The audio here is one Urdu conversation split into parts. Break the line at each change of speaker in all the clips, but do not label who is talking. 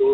2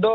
2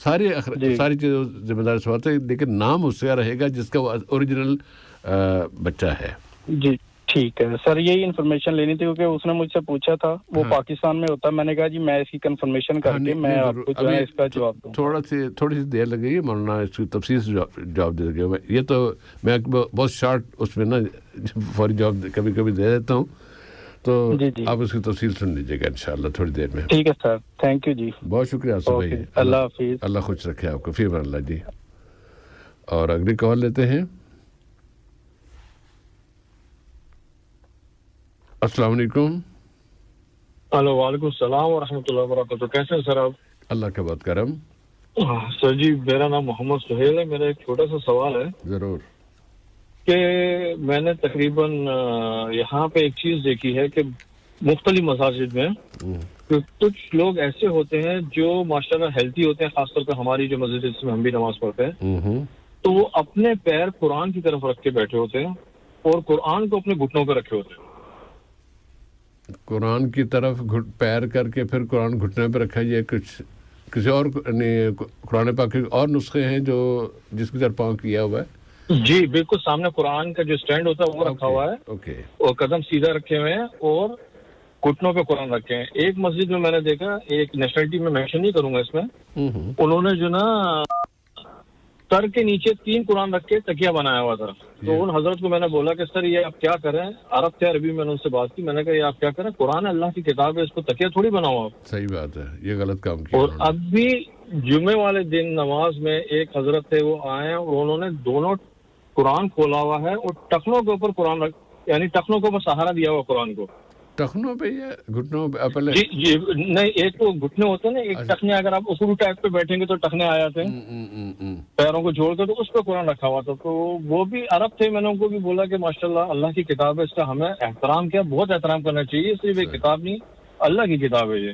ساری چیزیں ذمہ دار سے ہوتا ہے، لیکن نام اس کا رہے گا جس کا وہ اوریجنل بچہ ہے.
جی ٹھیک ہے سر، یہی انفارمیشن لینی تھی کیونکہ اس نے مجھ سے پوچھا تھا وہ پاکستان میں ہوتا ہے. میں نے کہا جی میں اس کی کنفرمیشن کر کے میں آپ کو جو ہے اس کا جواب دوں.
تھوڑی سی دیر لگے گی، مولانا اس کی تفصیل سے جواب دے گا. یہ تو میں بہت شارٹ اس میں نا فوری جواب کبھی کبھی دے دیتا ہوں، تو آپ اس کی تفصیل سن لیجیے گا انشاءاللہ تھوڑی دیر میں.
ٹھیک ہے سر، تھینک یو جی.
بہت شکریہ آصف بھائی،
اللہ حافظ.
اللہ خوش رکھے آپ کو. فی امان اللہ جی. اور اگلی کال لیتے ہیں. السلام علیکم.
ہلو، وعلیکم السلام ورحمۃ اللہ وبرکاتہ. کیسے ہیں سر آپ؟
اللہ کا بہت کرم.
سر جی میرا نام محمد سہیل ہے. میرا ایک چھوٹا سا سوال ہے.
ضرور.
کہ میں نے تقریباً یہاں پہ ایک چیز دیکھی ہے کہ مختلف مساجد میں کچھ لوگ ایسے ہوتے ہیں جو ماشاءاللہ ہیلتھی ہوتے ہیں، خاص طور پہ ہماری جو مسجد جس میں ہم بھی نماز پڑھتے ہیں، تو وہ اپنے پیر قرآن کی طرف رکھ کے بیٹھے ہوتے ہیں اور قرآن کو اپنے گھٹنوں پہ رکھے ہوتے ہیں.
قرآن کی طرف پیر کر کے پھر قرآن گھٹنے پہ رکھا. یہ کچھ کسی اور قرآن پاک کے اور نسخے ہیں جو جس کی طرف پاؤں کیا ہوا ہے؟
جی بالکل، سامنے قرآن کا جو سٹینڈ ہوتا ہے وہ رکھا ہوا ہے اور قدم سیدھا رکھے ہوئے ہیں اور گھٹنوں پہ قرآن رکھے ہیں. ایک مسجد میں نے دیکھا، ایک نیشنلٹی میں مینشن نہیں کروں گا اس میں، انہوں نے جو نا سر کے نیچے 3 قرآن رکھ کے تکیہ بنایا ہوا تھا. تو ان حضرت کو میں نے بولا کہ سر یہ آپ کیا کریں، عرب تھے، عربی میں نے ان سے بات کی. میں نے کہا یہ آپ کیا کریں، قرآن اللہ کی کتاب ہے، اس کو تکیہ تھوڑی بناؤ آپ.
صحیح بات ہے، یہ غلط کام کیا.
اور اب بھی جمعے والے دن نماز میں ایک حضرت تھے، وہ آئے اور انہوں نے دونوں قرآن کھولا ہوا ہے اور ٹخنوں کے اوپر قرآن یعنی ٹخنوں کے اوپر سہارا دیا ہوا قرآن کو.
ٹخنوں پہ یا گھٹنوں پہ؟ پہلے
جی نہیں، ایک تو گھٹنے ہوتے ہیں نا، ایک ٹخنے. اگر آپ اصول ٹائپ پہ بیٹھیں گے تو ٹخنے آ جاتے ہیں پیروں کو جوڑ کے، تو اس پہ قرآن رکھا ہوا تھا. تو وہ بھی عرب تھے. میں نے ان کو بھی بولا کہ ماشاءاللہ اللہ کی کتاب ہے، اس کا ہمیں احترام کیا، بہت احترام کرنا چاہیے. صرف ایک کتاب نہیں، اللہ کی کتاب ہے یہ.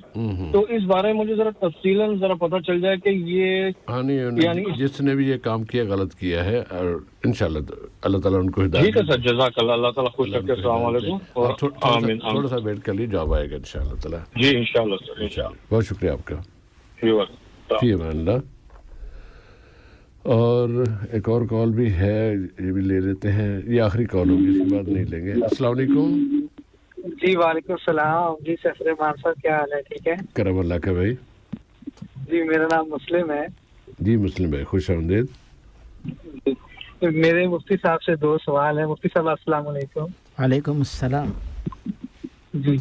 تو اس بارے میں مجھے ذرا تفصیلاً ذرا پتہ چل جائے کہ یہ یعنی
جس نے بھی یہ کام کیا غلط کیا ہے، اور انشاءاللہ اللہ تعالیٰ ان کو ہدایت.
ٹھیک ہے سر، جزاک اللہ. اللہ تعالیٰ خوش رکھے. السلام علیکم. اور آمین.
تھوڑا سا ویٹ کر لیے، جواب آئے گا انشاءاللہ تعالیٰ.
جی انشاءاللہ سر، انشاءاللہ.
بہت شکریہ آپ کا.
فی
امان اللہ. اور ایک اور کال بھی ہے، یہ بھی لے لیتے ہیں. یہ آخری کال ہوگی، اس کے بعد نہیں لیں گے. السلام علیکم.
جی وعلیکم السلام. جی سفر مان صاحب کیا حال ہے؟ ٹھیک ہے
کرم اللہ کا بھائی.
جی میرا نام مسلم ہے.
جی مسلم بھائی، خوش آمدید.
میرے مفتی صاحب سے 2 سوال ہیں. مفتی صاحب السلام علیکم.
وعلیکم السلام.
جی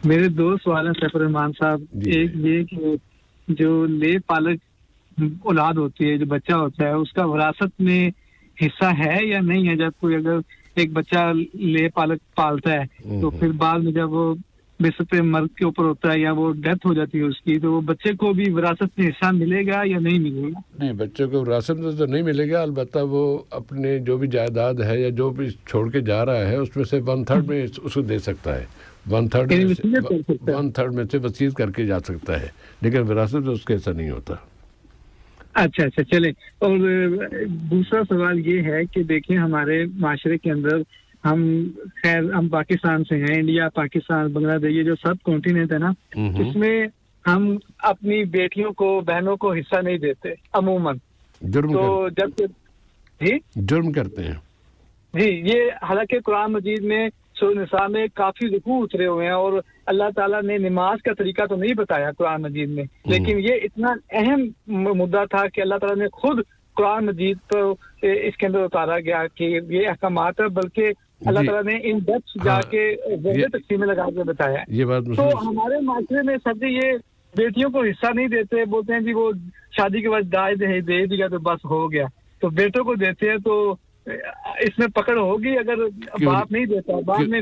میرے 2 سوال ہیں سفر مان صاحب. ایک یہ کہ جو لے پالک اولاد ہوتی ہے، جو بچہ ہوتا ہے، اس کا وراثت میں حصہ ہے یا نہیں ہے؟ جب کوئی اگر ایک بچہ لے پالک پالتا ہے تو پھر بعد میں جب وہ بسط مرد کے اوپر ہوتا ہے یا وہ ڈیتھ ہو جاتی ہے اس کی، تو وہ بچے کو بھی وراثت میں حصہ ملے گا یا نہیں ملے گا؟
نہیں، بچے کو وراثت میں تو نہیں ملے گا. البتہ وہ اپنے جو بھی جائیداد ہے یا جو بھی چھوڑ کے جا رہا ہے اس میں سے 1/3 میں اس کو دے سکتا ہے. 1/3 میں سے وصیت کر کے جا سکتا ہے، لیکن وراثت میں اس کا حصہ نہیں ہوتا.
اچھا چلیں. اور دوسرا سوال یہ ہے کہ دیکھیں ہمارے معاشرے کے اندر ہم پاکستان سے ہیں، انڈیا، پاکستان، بنگلہ دیش، یہ جو سب کانٹیننٹ ہے نا، اس میں ہم اپنی بیٹیوں کو، بہنوں کو حصہ نہیں دیتے عموماً. تو جب
جرم کرتے ہیں.
جی یہ حالانکہ قرآن مجید میں سورۃ النساء میں کافی رکوع اترے ہوئے ہیں اور اللہ تعالیٰ نے نماز کا طریقہ تو نہیں بتایا قرآن مجید میں، لیکن یہ اتنا اہم مدعا تھا کہ اللہ تعالیٰ نے خود قرآن مجید پر اس کے اندر اتارا گیا کہ یہ احکامات ہے، بلکہ اللہ تعالیٰ نے ان ڈیپس جا کے تقسیمیں لگا کے بتایا.
یہ بات
تو ہمارے معاشرے میں سب یہ بیٹیوں کو حصہ نہیں دیتے، بولتے ہیں جی وہ شادی کے بعد دائیں دے دیا تو بس ہو گیا. تو بیٹوں کو دیتے ہیں، تو اس میں پکڑ ہوگی اگر باپ نہیں دیتا؟ بعد میں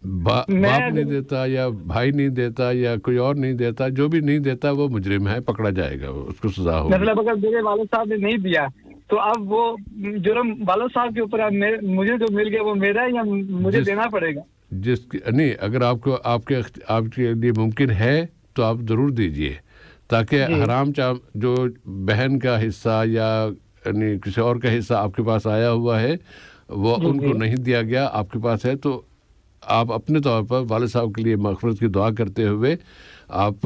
باپ نہیں دیتا یا بھائی نہیں دیتا یا کوئی اور نہیں دیتا، جو بھی نہیں دیتا وہ مجرم ہے، پکڑا جائے گا، اس کو سزا ہوگی.
مطلب اگر میرے والد صاحب نے نہیں دیا تو اب وہ جرم والد صاحب کے اوپر، مجھے جو مل گیا وہ میرا ہے یا مجھے دینا پڑے گا؟
نہیں، اگر آپ کے لیے ممکن ہے تو آپ ضرور دیجئے، تاکہ حرام جو بہن کا حصہ یا کسی اور کا حصہ آپ کے پاس آیا ہوا ہے وہ ان کو نہیں دیا گیا، آپ کے پاس ہے، تو آپ اپنے طور پر والد صاحب کے لیے مغفرت کی دعا کرتے ہوئے آپ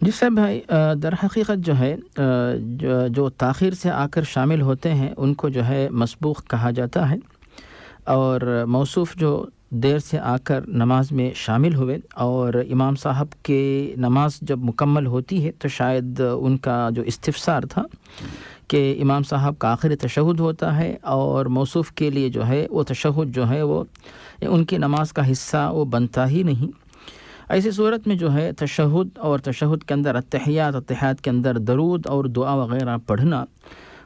جی صاحب بھائی، در حقیقت جو ہے جو تاخیر سے آ کر شامل ہوتے ہیں ان کو جو ہے مسبوق کہا جاتا ہے، اور موصوف جو دیر سے آ کر نماز میں شامل ہوئے اور امام صاحب کے نماز جب مکمل ہوتی ہے تو شاید ان کا جو استفسار تھا کہ امام صاحب کا آخری تشہد ہوتا ہے اور موصوف کے لیے جو ہے وہ تشہد جو ہے وہ ان کی نماز کا حصہ وہ بنتا ہی نہیں، ایسی صورت میں جو ہے تشہد اور تشہد کے اندر اتحیات کے اندر درود اور دعا وغیرہ پڑھنا،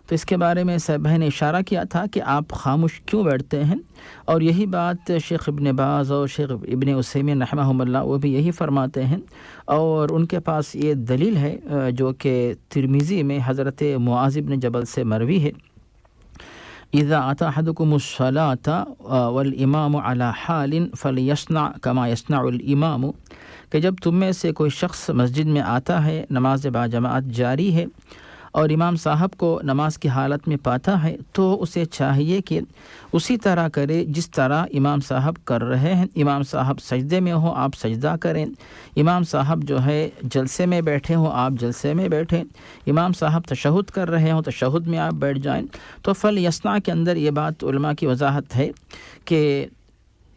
تو اس کے بارے میں صاحب بھائی نے اشارہ کیا تھا کہ آپ خاموش کیوں بیٹھتے ہیں، اور یہی بات شیخ ابن باز اور شیخ ابن عثیمین رحمہم اللہ وہ بھی یہی فرماتے ہیں، اور ان کے پاس یہ دلیل ہے جو کہ ترمذی میں حضرت معاذ بن جبل سے مروی ہے، اذا اتى احدكم الصلاة والامام على حال فليصنع كما يصنع الامام، کہ جب تم میں سے کوئی شخص مسجد میں آتا ہے، نماز با جماعت جاری ہے اور امام صاحب کو نماز کی حالت میں پاتا ہے تو اسے چاہیے کہ اسی طرح کرے جس طرح امام صاحب کر رہے ہیں، امام صاحب سجدے میں ہو آپ سجدہ کریں، امام صاحب جو ہے جلسے میں بیٹھے ہوں آپ جلسے میں بیٹھیں، امام صاحب تشہد کر رہے ہوں تشہد میں آپ بیٹھ جائیں۔ تو فلیصنع کے اندر یہ بات علماء کی وضاحت ہے کہ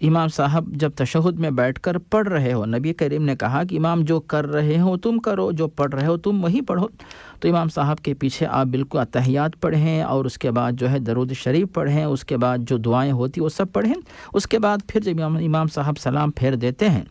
امام صاحب جب تشہد میں بیٹھ کر پڑھ رہے ہو، نبی کریم نے کہا کہ امام جو کر رہے ہو تم کرو، جو پڑھ رہے ہو تم وہی پڑھو، تو امام صاحب کے پیچھے آپ بالکل اتحیات پڑھیں اور اس کے بعد جو ہے درود شریف پڑھیں، اس کے بعد جو دعائیں ہوتی وہ سب پڑھیں، اس کے بعد پھر جب امام صاحب سلام پھیر دیتے ہیں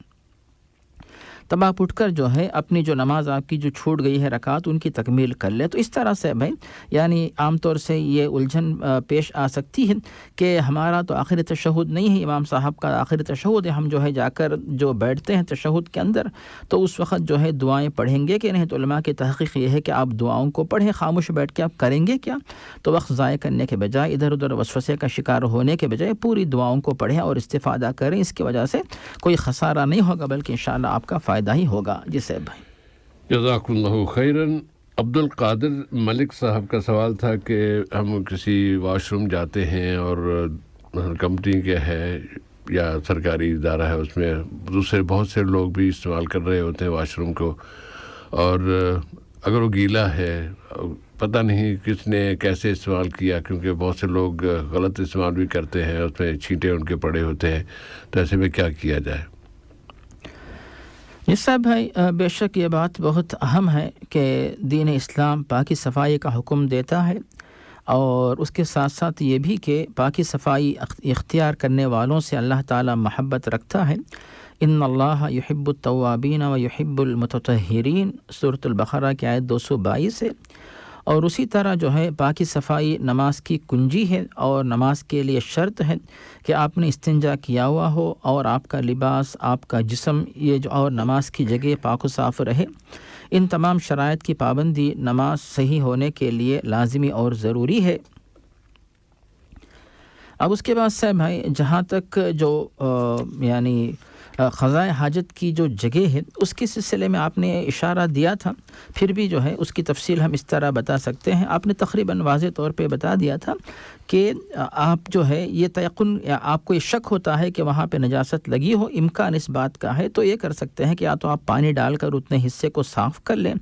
تب آپ اٹھ کر جو ہے اپنی جو نماز آپ کی جو چھوٹ گئی ہے رکعت ان کی تکمیل کر لیں۔ تو اس طرح سے بھائی یعنی عام طور سے یہ الجھن پیش آ سکتی ہے کہ ہمارا تو آخری تشہد نہیں ہے، امام صاحب کا آخری تشہد ہے، ہم جو ہے جا کر جو بیٹھتے ہیں تشہد کے اندر تو اس وقت جو ہے دعائیں پڑھیں گے کہ نہیں؟ تو علماء کی تحقیق یہ ہے کہ آپ دعاؤں کو پڑھیں، خاموش بیٹھ کے آپ کریں گے کیا؟ تو وقت ضائع کرنے کے بجائے ادھر ادھر وسوسے کا شکار ہونے کے بجائے پوری دعاؤں کو پڑھیں اور استفادہ کریں، اس کی وجہ سے کوئی خسارہ نہیں ہوگا بلکہ انشاءاللہ آپ کا فائدہ ہی ہوگا۔ جی صاحب بھائی
جزاک اللہ خیراً۔ عبد القادر ملک صاحب کا سوال تھا کہ ہم کسی واش روم جاتے ہیں اور کمپنی کے ہے یا سرکاری ادارہ ہے، اس میں دوسرے بہت سے لوگ بھی استعمال کر رہے ہوتے ہیں واش روم کو، اور اگر وہ گیلا ہے پتہ نہیں کس نے کیسے استعمال کیا، کیونکہ بہت سے لوگ غلط استعمال بھی کرتے ہیں، اس میں چھینٹے ان کے پڑے ہوتے ہیں، تو ایسے میں کیا کیا جائے؟
جی صاحب بھائی بے شک یہ بات بہت اہم ہے کہ دین اسلام پاکی صفائی کا حکم دیتا ہے، اور اس کے ساتھ ساتھ یہ بھی کہ پاکی صفائی اختیار کرنے والوں سے اللہ تعالی محبت رکھتا ہے۔ ان اللہ یحب التوابین و یحب المتطہرین، سورۃ البقرہ کی آیت 222 ہے۔ اور اسی طرح جو ہے پاکی صفائی نماز کی کنجی ہے، اور نماز کے لیے شرط ہے کہ آپ نے استنجا کیا ہوا ہو اور آپ کا لباس، آپ کا جسم یہ جو اور نماز کی جگہ پاک و صاف رہے۔ ان تمام شرائط کی پابندی نماز صحیح ہونے کے لیے لازمی اور ضروری ہے۔ اب اس کے بعد صاحب بھائی جہاں تک جو یعنی قضاء حاجت کی جو جگہ ہے اس کے سلسلے میں آپ نے اشارہ دیا تھا، پھر بھی جو ہے اس کی تفصیل ہم اس طرح بتا سکتے ہیں۔ آپ نے تقریباً واضح طور پہ بتا دیا تھا کہ آپ جو ہے یہ تیقن آپ کو یہ شک ہوتا ہے کہ وہاں پہ نجاست لگی ہو، امکان اس بات کا ہے، تو یہ کر سکتے ہیں کہ یا تو آپ پانی ڈال کر اتنے حصے کو صاف کر لیں،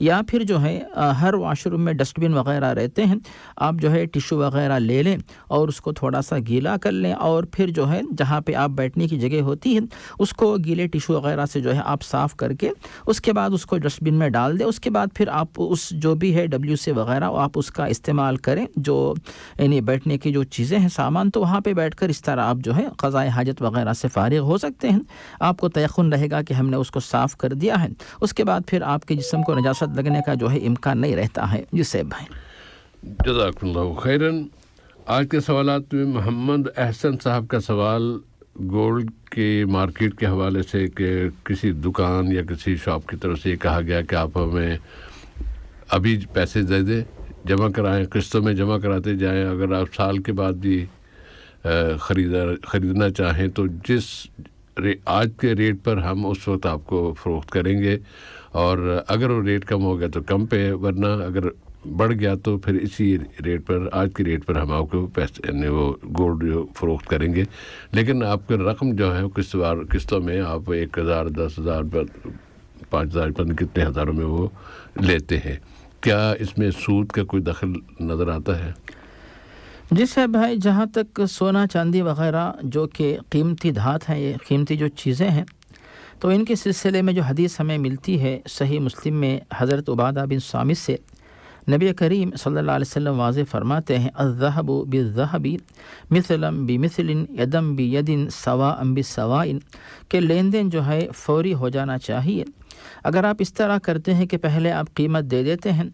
یا پھر جو ہے ہر واش روم میں ڈسٹ بن وغیرہ رہتے ہیں، آپ جو ہے ٹیشو وغیرہ لے لیں اور اس کو تھوڑا سا گیلا کر لیں، اور پھر جو ہے جہاں پہ آپ بیٹھنے کی جگہ ہوتی ہے اس کو گیلے ٹیشو وغیرہ سے جو ہے آپ صاف کر کے اس کے بعد اس کو ڈسٹ بن میں ڈال دیں۔ اس کے بعد پھر آپ اس جو بھی ہے WC وغیرہ آپ اس کا استعمال کریں، جو یعنی بیٹھنے کی جو چیزیں ہیں سامان، تو وہاں پہ بیٹھ کر اس طرح آپ جو ہے قضاء حاجت وغیرہ سے فارغ ہو سکتے ہیں۔ آپ کو تیقن رہے گا کہ ہم نے اس کو صاف کر دیا ہے، اس کے بعد پھر آپ کے جسم کو نجاست لگنے کا جو ہے امکان نہیں رہتا ہے۔ جی صاحب بھائی
جزاک اللہ خیراً۔ آج کے سوالات میں محمد احسن صاحب کا سوال گولڈ کی مارکیٹ کے حوالے سے کہ کسی دکان یا کسی شاپ کی طرف سے یہ کہا گیا کہ آپ ہمیں ابھی پیسے دے دیں، جمع کرائیں، قسطوں میں جمع کراتے جائیں، اگر آپ سال کے بعد بھی خریدنا چاہیں تو جس آج کے ریٹ پر ہم اس وقت آپ کو فروخت کریں گے، اور اگر وہ ریٹ کم ہو گیا تو کم پہ، ورنہ اگر بڑھ گیا تو پھر اسی ریٹ پر، آج کی ریٹ پر ہم آپ کو پیسے یعنی وہ گولڈ فروخت کریں گے، لیکن آپ کی رقم جو ہے قسطوں میں آپ 1,000 10,000 5,000 کتنے ہزاروں میں وہ لیتے ہیں. کیا اس میں سود کا کوئی دخل نظر آتا ہے؟
جی صاحب بھائی، جہاں تک سونا چاندی وغیرہ جو کہ قیمتی دھات ہیں، یہ قیمتی جو چیزیں ہیں، تو ان کے سلسلے میں جو حدیث ہمیں ملتی ہے صحیح مسلم میں حضرت عبادہ بن صامت سے، نبی کریم صلی اللہ علیہ وسلم واضح فرماتے ہیں الذهب بالذهب مثلا بمثل یدا بید سواء بسواء، کہ لین دین جو ہے فوری ہو جانا چاہیے. اگر آپ اس طرح کرتے ہیں کہ پہلے آپ قیمت دے دیتے ہیں،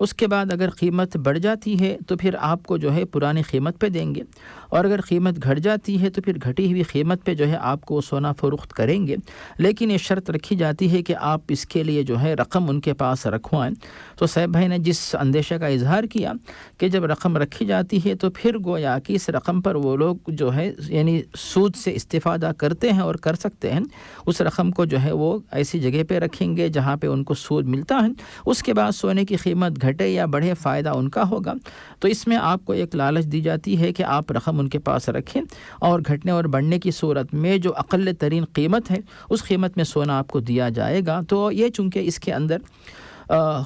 اس کے بعد اگر قیمت بڑھ جاتی ہے تو پھر آپ کو جو ہے پرانی قیمت پہ دیں گے، اور اگر قیمت گھٹ جاتی ہے تو پھر گھٹی ہوئی قیمت پہ جو ہے آپ کو سونا فروخت کریں گے. لیکن یہ شرط رکھی جاتی ہے کہ آپ اس کے لیے جو ہے رقم ان کے پاس رکھوائیں. تو صاحب بھائی نے جس اندیشہ کا اظہار کیا کہ جب رقم رکھی جاتی ہے تو پھر گویا کہ اس رقم پر وہ لوگ جو ہے یعنی سود سے استفادہ کرتے ہیں اور کر سکتے ہیں، اس رقم کو جو ہے وہ ایسی جگہ پہ رکھیں گے جہاں پہ ان کو سود ملتا ہے. اس کے بعد سونے کی قیمت گھٹے یا بڑھے فائدہ ان کا ہوگا. تو اس میں آپ کو ایک لالچ دی جاتی ہے کہ آپ رقم ان کے پاس رکھیں، اور گھٹنے اور بڑھنے کی صورت میں جو اقل ترین قیمت ہے اس قیمت میں سونا آپ کو دیا جائے گا. تو یہ چونکہ اس کے اندر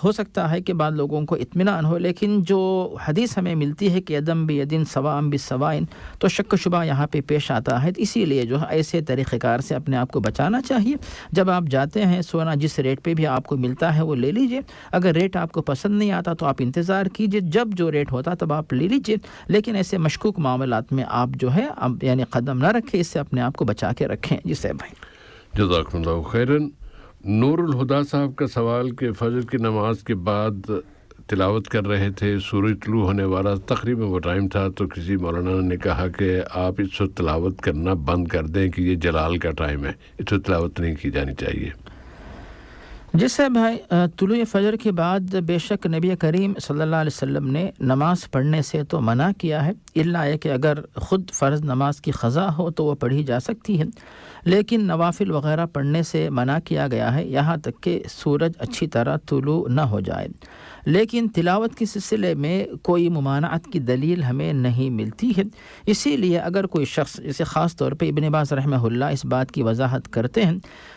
ہو سکتا ہے کہ بعض لوگوں کو اطمینان ہو، لیکن جو حدیث ہمیں ملتی ہے کہ یدم بیدن سواء بسواء، تو شک و شبہ یہاں پہ پیش آتا ہے. اسی لیے جو ہے ایسے طریقہ کار سے اپنے آپ کو بچانا چاہیے. جب آپ جاتے ہیں سونا جس ریٹ پہ بھی آپ کو ملتا ہے وہ لے لیجئے. اگر ریٹ آپ کو پسند نہیں آتا تو آپ انتظار کیجئے، جب جو ریٹ ہوتا تب آپ لے لیجئے. لیکن ایسے مشکوک معاملات میں آپ جو ہے یعنی قدم نہ رکھیں، اس سے اپنے آپ کو بچا کے رکھیں. جی صاحب بھائی،
جزاکم اللہ خیرن. نور الہدا صاحب کا سوال کہ فجر کی نماز کے بعد تلاوت کر رہے تھے، سورج طلوع ہونے والا تقریباً وہ ٹائم تھا، تو کسی مولانا نے کہا کہ آپ اس وقت تلاوت کرنا بند کر دیں کہ یہ جلال کا ٹائم ہے، اس وقت تلاوت نہیں کی جانی چاہیے.
جس سے بھائی طلوع فجر کے بعد بے شک نبی کریم صلی اللہ علیہ وسلم نے نماز پڑھنے سے تو منع کیا ہے، الا یہ کہ اگر خود فرض نماز کی قضا ہو تو وہ پڑھی جا سکتی ہے. لیکن نوافل وغیرہ پڑھنے سے منع کیا گیا ہے یہاں تک کہ سورج اچھی طرح طلوع نہ ہو جائے. لیکن تلاوت کے سلسلے میں کوئی ممانعت کی دلیل ہمیں نہیں ملتی ہے. اسی لیے اگر کوئی شخص، جیسے خاص طور پہ ابن باز رحمہ اللہ اس بات کی وضاحت کرتے ہیں،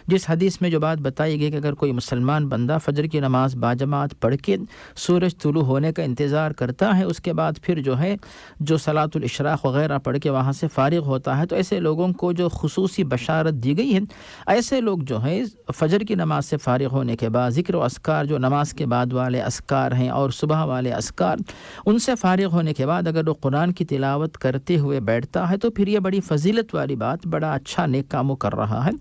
جس حدیث میں جو بات بتائی گئی کہ اگر کوئی مسلمان بندہ فجر کی نماز باجماعت پڑھ کے سورج طلوع ہونے کا انتظار کرتا ہے، اس کے بعد پھر جو ہے جو صلاۃ الاشراق وغیرہ پڑھ کے وہاں سے فارغ ہوتا ہے، تو ایسے لوگوں کو جو خصوصی بشارت دی گئی ہے، ایسے لوگ جو ہے فجر کی نماز سے فارغ ہونے کے بعد ذکر و اذکار جو نماز کے بعد والے اذکار ہیں اور صبح والے اذکار، ان سے فارغ ہونے کے بعد اگر وہ قرآن کی تلاوت کرتے ہوئے بیٹھتا ہے تو پھر یہ بڑی فضیلت والی بات، بڑا اچھا نیک کام کر رہا ہے.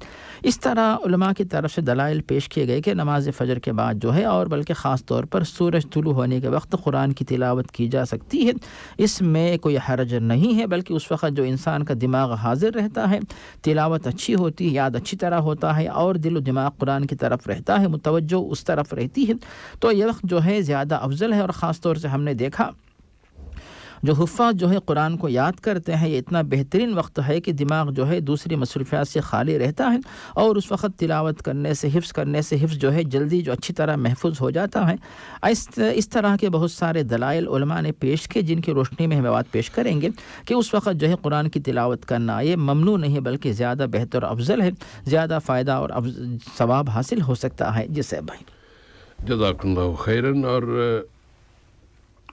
اس طرح علماء کی طرف سے دلائل پیش کیے گئے کہ نماز فجر کے بعد جو ہے اور بلکہ خاص طور پر سورج طلوع ہونے کے وقت قرآن کی تلاوت کی جا سکتی ہے. اس میں کوئی حرج نہیں ہے، بلکہ اس وقت جو انسان کا دماغ حاضر رہتا ہے، تلاوت اچھی ہوتی ہے، یاد اچھی طرح ہوتا ہے، اور دل و دماغ قرآن کی طرف رہتا ہے، متوجہ اس طرف رہتی ہے، تو یہ وقت جو ہے زیادہ افضل ہے. اور خاص طور سے ہم نے دیکھا جو حفاظ جو ہے قرآن کو یاد کرتے ہیں، یہ اتنا بہترین وقت ہے کہ دماغ جو ہے دوسری مصروفیات سے خالی رہتا ہے، اور اس وقت تلاوت کرنے سے، حفظ کرنے سے حفظ جو ہے جلدی جو اچھی طرح محفوظ ہو جاتا ہے. اس طرح کے بہت سارے دلائل علماء نے پیش کیے جن کی روشنی میں ہم بات پیش کریں گے کہ اس وقت جو ہے قرآن کی تلاوت کرنا یہ ممنوع نہیں بلکہ زیادہ بہتر اور افضل ہے، زیادہ فائدہ اور ثواب حاصل ہو سکتا ہے. جی صاحب بھائی،
جزاک اللہ خیرن. اور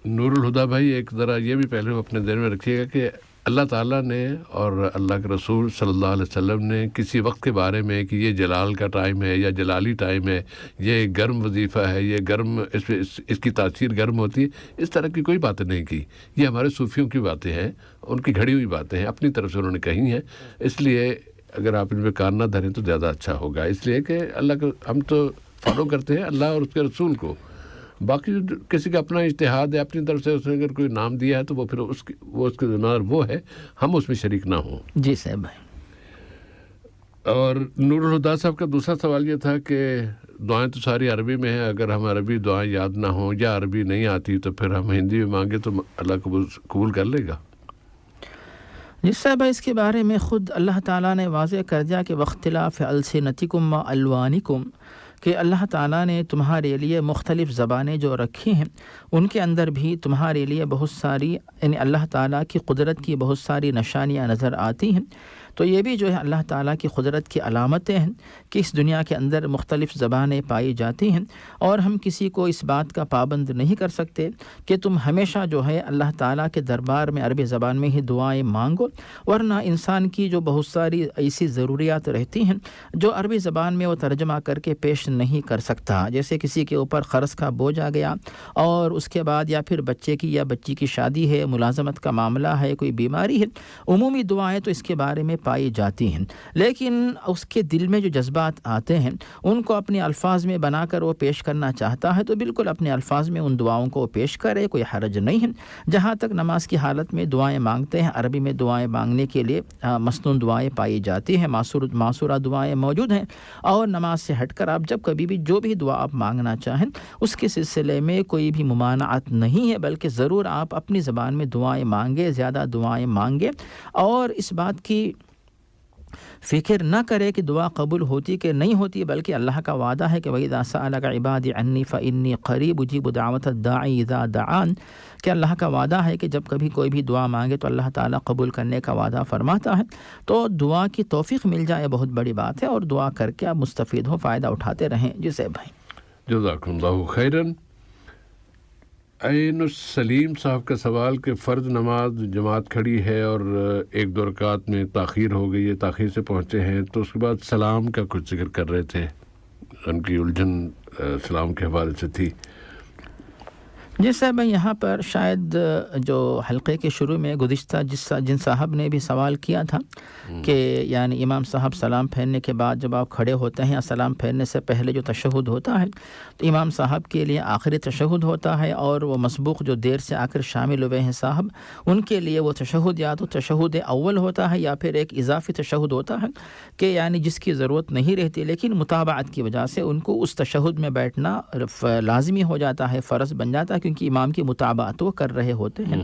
نور الہدا بھائی ایک ذرا یہ بھی پہلے اپنے ذہن میں رکھیے گا کہ اللہ تعالیٰ نے اور اللہ کے رسول صلی اللہ علیہ وسلم نے کسی وقت کے بارے میں کہ یہ جلال کا ٹائم ہے یا جلالی ٹائم ہے، یہ گرم وظیفہ ہے، یہ گرم اس کی تاثیر گرم ہوتی ہے، اس طرح کی کوئی باتیں نہیں کی. یہ ہمارے صوفیوں کی باتیں ہیں، ان کی گھڑی ہوئی باتیں ہیں، اپنی طرف سے انہوں نے کہی ہیں. اس لیے اگر آپ ان پہ کان نہ دھریں تو زیادہ اچھا ہوگا. اس لیے کہ اللہ کو ہم تو فالو کرتے ہیں اللہ اور اس کے رسول کو، باقی کسی کا اپنا اجتہاد ہے، اپنی طرف سے اس نے اگر کوئی نام دیا ہے تو وہ پھر اس کے ذمہ دار وہ ہے، ہم اس میں شریک نہ ہوں.
جی صاحب بھائی.
اور نور الہدا صاحب کا دوسرا سوال یہ تھا کہ دعائیں تو ساری عربی میں ہیں، اگر ہم عربی دعائیں یاد نہ ہوں یا عربی نہیں آتی تو پھر ہم ہندی میں مانگے تو اللہ قبول کر لے گا؟
جس صاحب اس کے بارے میں خود اللہ تعالیٰ نے واضح کر دیا کہ واختلاف السنتکم و الوانکم، کہ اللہ تعالیٰ نے تمہارے لیے مختلف زبانیں جو رکھی ہیں ان کے اندر بھی تمہارے لیے بہت ساری یعنی اللہ تعالیٰ کی قدرت کی بہت ساری نشانیاں نظر آتی ہیں. تو یہ بھی جو ہے اللہ تعالیٰ کی قدرت کی علامتیں ہیں کہ اس دنیا کے اندر مختلف زبانیں پائی جاتی ہیں، اور ہم کسی کو اس بات کا پابند نہیں کر سکتے کہ تم ہمیشہ جو ہے اللہ تعالیٰ کے دربار میں عربی زبان میں ہی دعائیں مانگو، ورنہ انسان کی جو بہت ساری ایسی ضروریات رہتی ہیں جو عربی زبان میں وہ ترجمہ کر کے پیش نہیں کر سکتا، جیسے کسی کے اوپر قرض کا بوجھ آ گیا اور اس کے بعد یا پھر بچے کی یا بچی کی شادی ہے، ملازمت کا معاملہ ہے، کوئی بیماری ہے، عمومی دعائیں تو اس کے بارے میں پائی جاتی ہیں، لیکن اس کے دل میں جو جذبات آتے ہیں ان کو اپنے الفاظ میں بنا کر وہ پیش کرنا چاہتا ہے تو بالکل اپنے الفاظ میں ان دعاؤں کو پیش کرے، کوئی حرج نہیں ہے۔ جہاں تک نماز کی حالت میں دعائیں مانگتے ہیں، عربی میں دعائیں مانگنے کے لیے مسنون دعائیں پائی جاتی ہیں، معصورہ دعائیں موجود ہیں، اور نماز سے ہٹ کر آپ جب کبھی بھی جو بھی دعا آپ مانگنا چاہیں اس کے سلسلے میں کوئی بھی ممانعت نہیں ہے، بلکہ ضرور آپ اپنی زبان میں دعائیں مانگے، زیادہ دعائیں مانگے، اور اس بات کی فکر نہ کرے کہ دعا قبول ہوتی کہ نہیں ہوتی، بلکہ اللہ کا وعدہ ہے کہ وَإِذَا سَأَلَكَ عِبَادِي عَنِّي فَإِنِّي قَرِيبٌ أُجِيبُ دَعْوَةَ الدَّاعِ إِذَا دَعَانِ، کہ اللہ کا وعدہ ہے کہ جب کبھی کوئی بھی دعا مانگے تو اللہ تعالیٰ قبول کرنے کا وعدہ فرماتا ہے۔ تو دعا کی توفیق مل جائے بہت بڑی بات ہے، اور دعا کر کے آپ مستفید ہو، فائدہ اٹھاتے رہیں۔ جی صاحب بھائی،
جزاکم اللہ خیراً۔ عین السلیم صاحب کا سوال کہ فرض نماز جماعت کھڑی ہے اور 1-2 رکعت میں تاخیر ہو گئی ہے، تاخیر سے پہنچے ہیں، تو اس کے بعد سلام کا کچھ ذکر کر رہے تھے، ان کی الجھن سلام کے حوالے سے تھی۔
جی صاحب، میں یہاں پر شاید جو حلقے کے شروع میں گزشتہ جن صاحب نے بھی سوال کیا تھا کہ یعنی امام صاحب سلام پھیرنے کے بعد جب آپ کھڑے ہوتے ہیں یا سلام پھیرنے سے پہلے جو تشہد ہوتا ہے تو امام صاحب کے لیے آخری تشہد ہوتا ہے، اور وہ مسبوق جو دیر سے آ کر شامل ہوئے ہیں صاحب ان کے لیے وہ تشہد یا تو تشہد اول ہوتا ہے یا پھر ایک اضافی تشہد ہوتا ہے کہ یعنی جس کی ضرورت نہیں رہتی، لیکن متابعت کی وجہ سے ان کو اس تشہد میں بیٹھنا لازمی ہو جاتا ہے، فرض بن جاتا ہے، کیونکہ امام کی متابعت وہ کر رہے ہوتے ہیں۔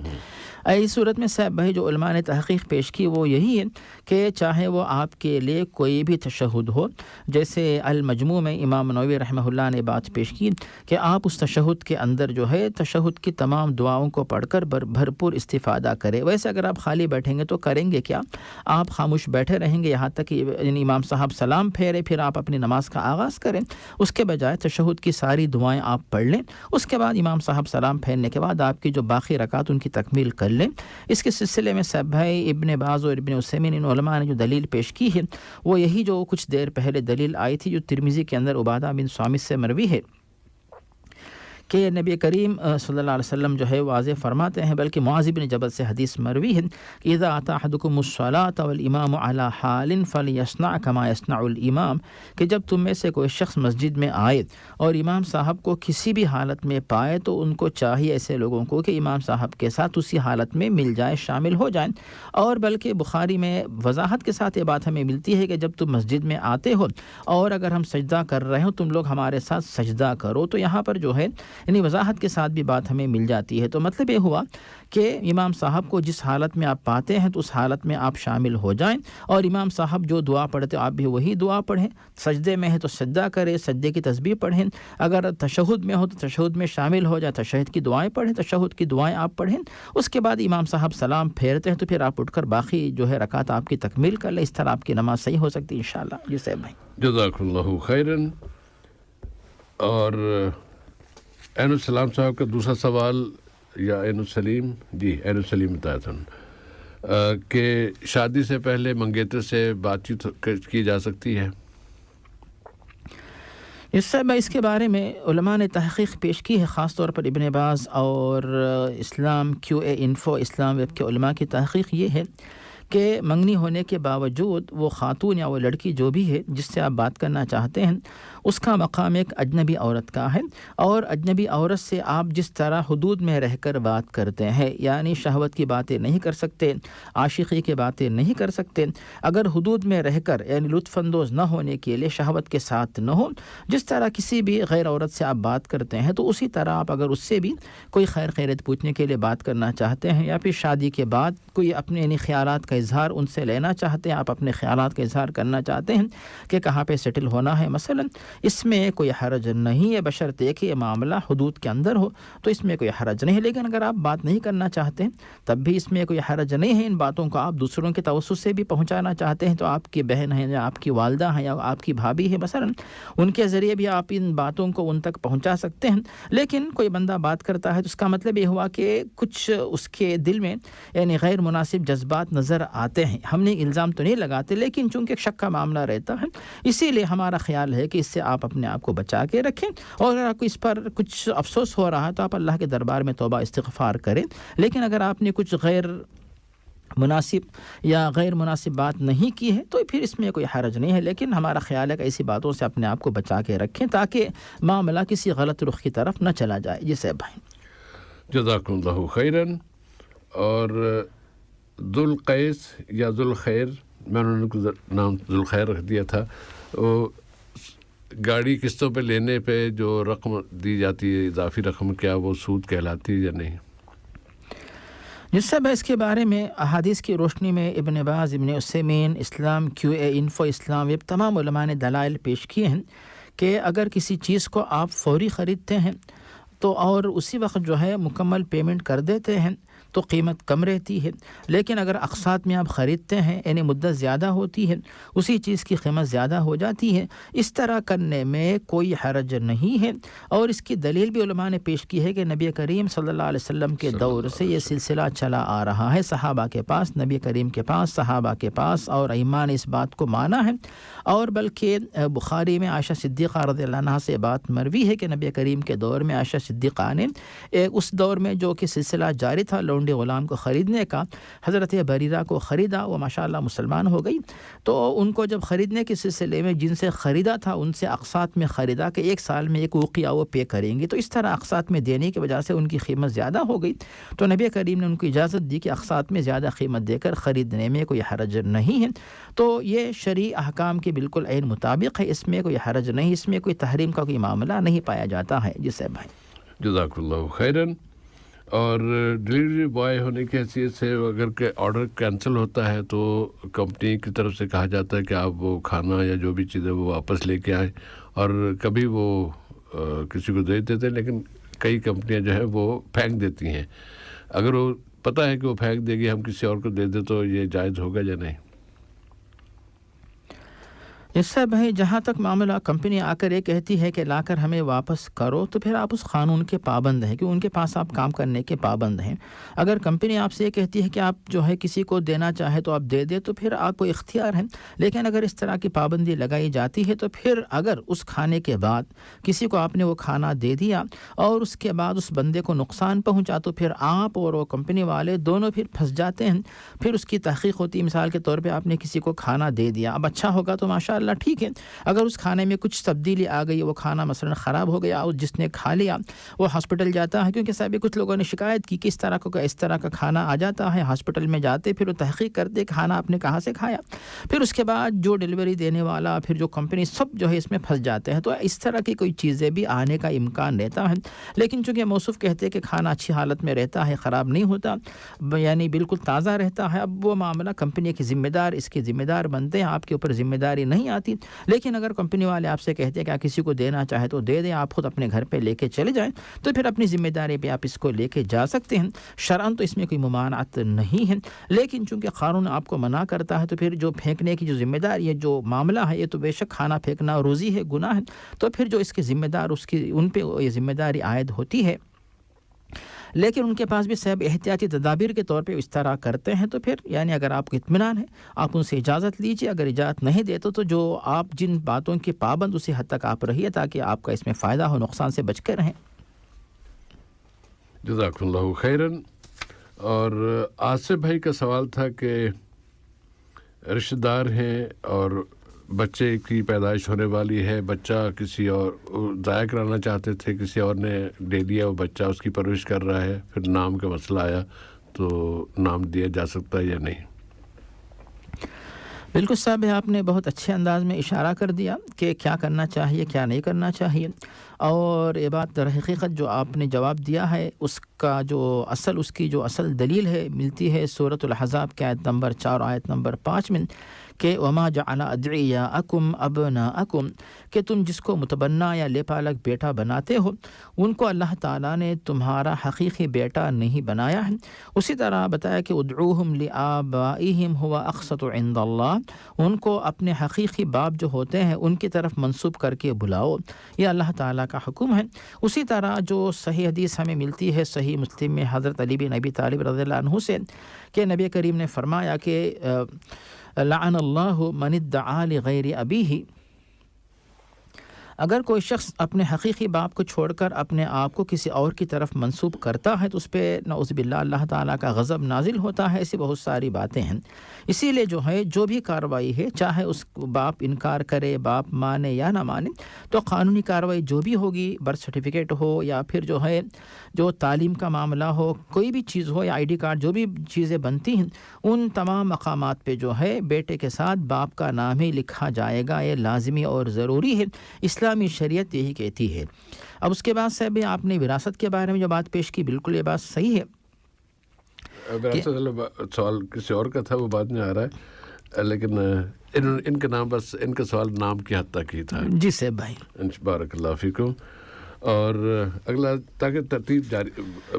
اس صورت میں صاحب بھائی جو علماء نے تحقیق پیش کی وہ یہی ہے کہ چاہے وہ آپ کے لیے کوئی بھی تشہد ہو، جیسے المجموع میں امام نووی رحمہ اللہ نے بات پیش کی کہ آپ اس تشہد کے اندر جو ہے تشہد کی تمام دعاؤں کو پڑھ کر بھرپور استفادہ کرے۔ ویسے اگر آپ خالی بیٹھیں گے تو کریں گے کیا؟ آپ خاموش بیٹھے رہیں گے یہاں تک کہ امام صاحب سلام پھیرے، پھر آپ اپنی نماز کا آغاز کریں، اس کے بجائے تشہد کی ساری دعائیں آپ پڑھ لیں، اس کے بعد امام صاحب سلام پھیرنے کے بعد آپ کی جو باقی رکعات ان کی تکمیل کر لیں۔ اس کے سلسلے میں صاحب بھائی ابن باز اور ابن عثیمین ان علماء نے جو دلیل پیش کی ہے وہ یہی جو کچھ دیر پہلے دلیل آئی تھی جو ترمذی کے اندر عبادہ بن صامت سے مروی ہے کہ نبی کریم صلی اللہ علیہ وسلم جو ہے واضح فرماتے ہیں، بلکہ معاذ بن جبل سے حدیث مروی ہے کہ اذا اتى احدكم الصلاة والامام على حال فليصنع كما يصنع الامام، کہ جب تم میں سے کوئی شخص مسجد میں آئے اور امام صاحب کو کسی بھی حالت میں پائے تو ان کو چاہیے ایسے لوگوں کو کہ امام صاحب کے ساتھ اسی حالت میں مل جائیں، شامل ہو جائیں۔ اور بلکہ بخاری میں وضاحت کے ساتھ یہ بات ہمیں ملتی ہے کہ جب تم مسجد میں آتے ہو اور اگر ہم سجدہ کر رہے ہو تم لوگ ہمارے ساتھ سجدہ کرو، تو یہاں پر جو ہے یعنی وضاحت کے ساتھ بھی بات ہمیں مل جاتی ہے۔ تو مطلب یہ ہوا کہ امام صاحب کو جس حالت میں آپ پاتے ہیں تو اس حالت میں آپ شامل ہو جائیں، اور امام صاحب جو دعا پڑھتے آپ بھی وہی دعا پڑھیں، سجدے میں ہے تو سجدہ کریں، سجدے کی تسبیح پڑھیں، اگر تشہد میں ہو تو تشہد میں شامل ہو جائے، تشہد کی دعائیں پڑھیں، تشہد کی دعائیں آپ پڑھیں، اس کے بعد امام صاحب سلام پھیرتے ہیں تو پھر آپ اٹھ کر باقی جو ہے رکعات آپ کی تکمیل کر لیں، اس طرح آپ کی نماز صحیح ہو سکتی ہے انشاءاللہ۔ جی صاحب بھائی،
جزاک اللہ خیراً۔ اور عین السلام صاحب کا دوسرا سوال، یا عین السلیم، جی عین السلیم بتایا تھا کہ شادی سے پہلے منگیتر سے بات چیت کی جا سکتی ہے؟
اس کے بارے میں علماء نے تحقیق پیش کی ہے، خاص طور پر ابن باز اور اسلام QA انفو اسلام ویب کے علماء کی تحقیق یہ ہے کہ منگنی ہونے کے باوجود وہ خاتون یا وہ لڑکی جو بھی ہے جس سے آپ بات کرنا چاہتے ہیں اس کا مقام ایک اجنبی عورت کا ہے، اور اجنبی عورت سے آپ جس طرح حدود میں رہ کر بات کرتے ہیں، یعنی شہوت کی باتیں نہیں کر سکتے، عاشقی کی باتیں نہیں کر سکتے، اگر حدود میں رہ کر یعنی لطف اندوز نہ ہونے کے لیے شہوت کے ساتھ نہ ہو، جس طرح کسی بھی غیر عورت سے آپ بات کرتے ہیں تو اسی طرح آپ اگر اس سے بھی کوئی خیر خیریت پوچھنے کے لیے بات کرنا چاہتے ہیں، یا پھر شادی کے بعد کوئی اپنے یعنی خیالات کا اظہار ان سے لینا چاہتے ہیں، آپ اپنے خیالات کا اظہار کرنا چاہتے ہیں کہ کہاں پہ سیٹل ہونا ہے مثلا، اس میں کوئی حرج نہیں ہے، بشرطے کہ یہ معاملہ حدود کے اندر ہو تو اس میں کوئی حرج نہیں ہے۔ لیکن اگر آپ بات نہیں کرنا چاہتے ہیں تب بھی اس میں کوئی حرج نہیں ہے۔ ان باتوں کو آپ دوسروں کے توسط سے بھی پہنچانا چاہتے ہیں تو آپ کی بہن ہیں یا آپ کی والدہ ہیں یا آپ کی بھابھی ہے مثلا، ان کے ذریعے بھی آپ ان باتوں کو ان تک پہنچا سکتے ہیں۔ لیکن کوئی بندہ بات کرتا ہے تو اس کا مطلب یہ ہوا کہ کچھ اس کے دل میں یعنی غیر مناسب جذبات نظر آتے ہیں۔ ہم نے الزام تو نہیں لگاتے، لیکن چونکہ شک کا معاملہ رہتا ہے اسی لیے ہمارا خیال ہے کہ اس سے آپ اپنے آپ کو بچا کے رکھیں، اور اگر آپ کو اس پر کچھ افسوس ہو رہا ہے تو آپ اللہ کے دربار میں توبہ استغفار کریں۔ لیکن اگر آپ نے کچھ غیر مناسب یا غیر مناسب بات نہیں کی ہے تو پھر اس میں کوئی حرج نہیں ہے، لیکن ہمارا خیال ہے کہ ایسی باتوں سے اپنے آپ کو بچا کے رکھیں تاکہ معاملہ کسی غلط رخ کی طرف نہ چلا جائے۔ جی صاحب بھائی،
جزاکم اللہ خیراً۔ اور ذوالقیس یا ذوالخیر، میں نے ان کو نام ذوالخیر رکھ دیا تھا، وہ گاڑی قسطوں پہ لینے پہ جو رقم دی جاتی ہے اضافی رقم، کیا وہ سود کہلاتی ہے یا نہیں؟
جس سے اس کے بارے میں احادیث کی روشنی میں ابن باز، ابن عثیمین، اسلام کیو اے انفو، اسلام ویب، تمام علماء نے دلائل پیش کیے ہیں کہ اگر کسی چیز کو آپ فوری خریدتے ہیں تو اور اسی وقت جو ہے مکمل پیمنٹ کر دیتے ہیں تو قیمت کم رہتی ہے، لیکن اگر اقساط میں آپ خریدتے ہیں یعنی مدت زیادہ ہوتی ہے اسی چیز کی قیمت زیادہ ہو جاتی ہے۔ اس طرح کرنے میں کوئی حرج نہیں ہے، اور اس کی دلیل بھی علماء نے پیش کی ہے کہ نبی کریم صلی اللہ علیہ وسلم کے دور سے یہ سلسلہ چلا آ رہا ہے، صحابہ کے پاس، نبی کریم کے پاس، صحابہ کے پاس، اور ائمہ نے اس بات کو مانا ہے۔ اور بلکہ بخاری میں عائشہ صدیقہ رضی اللہ عنہا سے بات مروی ہے کہ نبی کریم کے دور میں عائشہ صدیقہ نے اس دور میں جو کہ سلسلہ جاری تھا لونڈی غلام کو خریدنے کا، حضرت بریرہ کو خریدا، وہ ماشاءاللہ مسلمان ہو گئی، تو ان کو جب خریدنے کے سلسلے میں جن سے خریدا تھا ان سے اقساط میں خریدا کہ 1 سال میں 1 وقیہ وہ پے کریں گے، تو اس طرح اقساط میں دینے کی وجہ سے ان کی قیمت زیادہ ہو گئی، تو نبی کریم نے ان کو اجازت دی کہ اقساط میں زیادہ قیمت دے کر خریدنے میں کوئی حرج نہیں ہے۔ تو یہ شرعی احکام کے بالکل عین مطابق ہے، اس میں کوئی حرج نہیں، اس میں کوئی تحریم کا کوئی معاملہ نہیں پایا جاتا ہے۔ جی صاحب بھائی،
جزاک اللہ خیراً۔ اور ڈلیوری بوائے ہونے کی حیثیت سے اگر کہ آرڈر کینسل ہوتا ہے تو کمپنی کی طرف سے کہا جاتا ہے کہ آپ وہ کھانا یا جو بھی چیزیں وہ واپس لے کے آئیں، اور کبھی وہ کسی کو دے دیتے ہیں، لیکن کئی کمپنیاں جو ہے وہ پھینک دیتی ہیں۔ اگر وہ پتہ ہے کہ وہ پھینک دے گی، ہم کسی اور کو دے دیں تو یہ جائز ہوگا یا نہیں؟
اس سے بھائی جہاں تک معاملہ کمپنی آ کر یہ کہتی ہے کہ لا کر ہمیں واپس کرو تو پھر آپ اس قانون کے پابند ہیں کہ ان کے پاس آپ کام کرنے کے پابند ہیں۔ اگر کمپنی آپ سے یہ کہتی ہے کہ آپ جو ہے کسی کو دینا چاہے تو آپ دے دیں تو پھر آپ کو اختیار ہے، لیکن اگر اس طرح کی پابندی لگائی جاتی ہے تو پھر اگر اس کھانے کے بعد کسی کو آپ نے وہ کھانا دے دیا اور اس کے بعد اس بندے کو نقصان پہنچا تو پھر آپ اور وہ کمپنی والے دونوں پھر پھنس جاتے ہیں۔ پھر اس کی تحقیق ہوتی ہے، مثال کے طور پہ آپ نے کسی کو کھانا دے دیا، اب اچھا ہوگا تو ماشاء اللہ ٹھیک ہے، اگر اس کھانے میں کچھ تبدیلی آ گئی، وہ کھانا مثلا خراب ہو گیا اور جس نے کھا لیا وہ ہاسپٹل جاتا ہے، کیونکہ صاحب کچھ لوگوں نے شکایت کی کہ اس طرح کا کھانا آ جاتا ہے، ہاسپٹل میں جاتے پھر وہ تحقیق کرتے کھانا آپ نے کہاں سے کھایا، پھر اس کے بعد جو ڈیلیوری دینے والا پھر جو کمپنی سب جو ہے اس میں پھنس جاتے ہیں، تو اس طرح کی کوئی چیزیں بھی آنے کا امکان رہتا ہے۔ لیکن چونکہ موصوف کہتے ہیں کہ کھانا اچھی حالت میں رہتا ہے، خراب نہیں ہوتا، یعنی بالکل تازہ رہتا ہے، اب وہ معاملہ کمپنی کے ذمہ دار اس کے ذمہ دار بنتے ہیں، آپ کے اوپر ذمہ داری نہیں آتی۔ لیکن اگر کمپنی والے آپ سے کہتے ہیں کہ آپ کسی کو دینا چاہے تو دے دیں، آپ خود اپنے گھر پہ لے کے چلے جائیں، تو پھر اپنی ذمہ داری پہ آپ اس کو لے کے جا سکتے ہیں، شرعاً تو اس میں کوئی ممانعت نہیں ہے۔ لیکن چونکہ قانون آپ کو منع کرتا ہے تو پھر جو پھینکنے کی جو ذمہ داری ہے، جو معاملہ ہے، یہ تو بے شک کھانا پھینکنا روزی ہے، گناہ ہے، تو پھر جو اس کے ذمہ دار ان پہ یہ ذمہ داری عائد ہوتی ہے۔ لیکن ان کے پاس بھی صاحب احتیاطی تدابیر کے طور پہ اس طرح کرتے ہیں، تو پھر یعنی اگر آپ کو اطمینان ہے آپ ان سے اجازت لیجیے، اگر اجازت نہیں دیتے تو جو آپ جن باتوں کے پابند اسی حد تک آپ رہیے تاکہ آپ کا اس میں فائدہ ہو، نقصان سے بچ کر رہیں۔
جزاک اللہ خیراً۔ اور آصف بھائی کا سوال تھا کہ رشتہ دار ہیں اور بچے کی پیدائش ہونے والی ہے، بچہ کسی اور ضائع کرانا چاہتے تھے، کسی اور نے دے دیا، وہ بچہ اس کی پرورش کر رہا ہے، پھر نام کا مسئلہ آیا تو نام دیا جا سکتا ہے یا نہیں؟
بالکل صاحب، آپ نے بہت اچھے انداز میں اشارہ کر دیا کہ کیا کرنا چاہیے کیا نہیں کرنا چاہیے، اور یہ بات در حقیقت جو آپ نے جواب دیا ہے اس کی جو اصل دلیل ہے ملتی ہے سورۃ الاحزاب کی آیت نمبر 4 آیت نمبر 5 میں، کہ وما جعل ادعیاءکم ابناءکم کہ تم جس کو متبنہ یا لیپالک بیٹا بناتے ہو ان کو اللہ تعالیٰ نے تمہارا حقیقی بیٹا نہیں بنایا ہے. اسی طرح بتایا کہ ادعوہم لآبائہم ہوا اقسط عند اللہ، ان کو اپنے حقیقی باپ جو ہوتے ہیں ان کی طرف منسوب کر کے بلاؤ، یہ اللہ تعالیٰ کا حکم ہے. اسی طرح جو صحیح حدیث ہمیں ملتی ہے صحیح مسلم میں حضرت علی بن ابی طالب رضی اللہ عنہ سے کہ نبی کریم نے فرمایا کہ لعن اللہ من ادعا لغیر ابیہ، اگر کوئی شخص اپنے حقیقی باپ کو چھوڑ کر اپنے آپ کو کسی اور کی طرف منسوب کرتا ہے تو اس پہ نعوذ باللہ اللہ تعالیٰ کا غضب نازل ہوتا ہے. ایسی بہت ساری باتیں ہیں. اسی لیے جو ہے جو بھی کارروائی ہے، چاہے اس باپ انکار کرے، باپ مانے یا نہ مانے، تو قانونی کارروائی جو بھی ہوگی، برتھ سرٹیفکیٹ ہو یا پھر جو ہے جو تعلیم کا معاملہ ہو، کوئی بھی چیز ہو یا ID کارڈ، جو بھی چیزیں بنتی ہیں ان تمام مقامات پہ جو ہے بیٹے کے ساتھ باپ کا نام ہی لکھا جائے گا. یہ لازمی اور ضروری ہے، اسلامی شریعت یہی کہتی ہے. اب اس کے بعد سے بھی آپ نے وراثت کے بارے میں جو بات پیش کی، بالکل یہ بات صحیح ہے.
سوال کسی اور کا تھا، وہ بعد میں آ رہا ہے، لیکن ان کا نام بس ان کا سوال نام کی حد تک ہی تھا.
جی سیب بھائی،
بارک اللہ فیکم. اور اگلا تاکہ ترتیب جاری